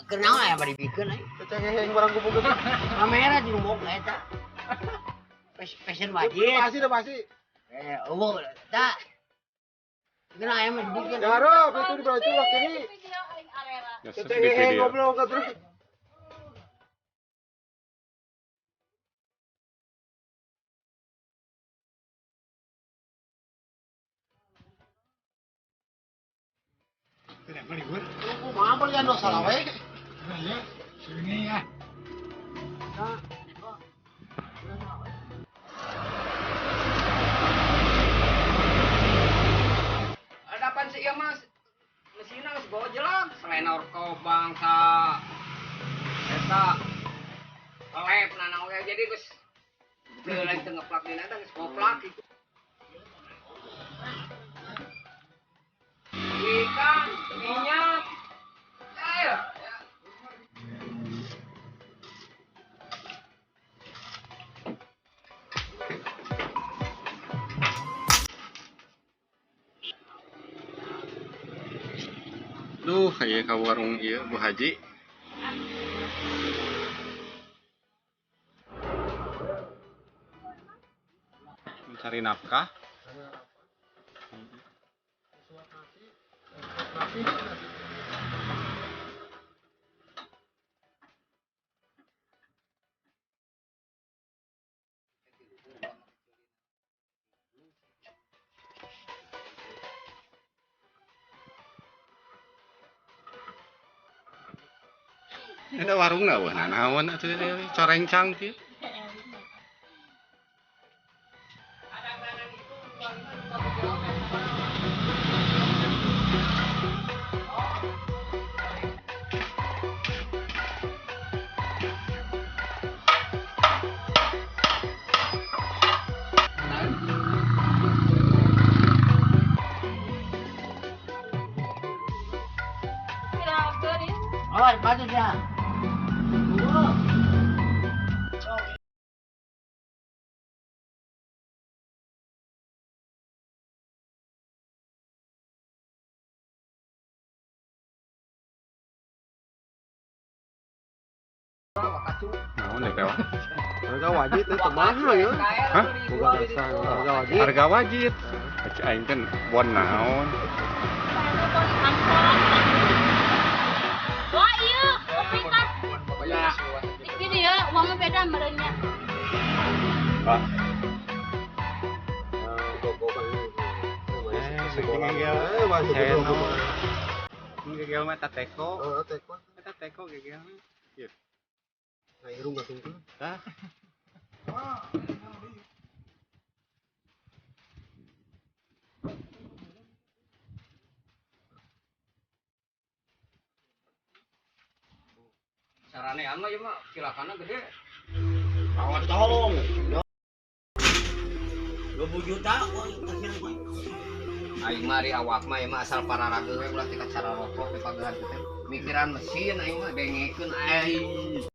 Kenapa ya pada bikin aja? Cengeng barang kumpul gitu. Kamera di rumah kita. Passion wajib. Pasti dah pasti. Umur tak. Kenapa ya mas bikin? Garap itu di bawah itu waktu ini. Nyesek di Cengeng video. ngobrol nggak terus. Lu mau apa ya no salah wae? Ya, sini ya. Ada apaan sih ya mas? Mesinnya harus bawa jelas. Selain orko bangsa, eta lep nanang oke jadi gus. Dia lagi tengah plak di neta gus koplak itu. Ikan, minyak, air. Duh, kayak ke warung ieu Bu Haji. Mencari nafkah. Ada warung na wah nanaon atuh dia coreng cangkir. Oh, patut ya. Naon deh teh? Harga wajib itu mahal ya. Hah? Bukan dasar harga wajib. Harga wajib. Cek aing kan bon naon. Wah iya, kopi kan. Ini ya, uangnya beda merenya. Pak. Gegel mah tateko. Teko. Eta teko gegel. Ieu. Nah, irung nggak tunggu. Tah. Sarane anu ya mah silakan gede. Awas tolong. 20 juta, wah kasih lagi. Aing mari awak mah ya mah asal pararaga we ulah tika cara rokok di pagahan teh. Mikiran mesin aing mah dengekeun aing.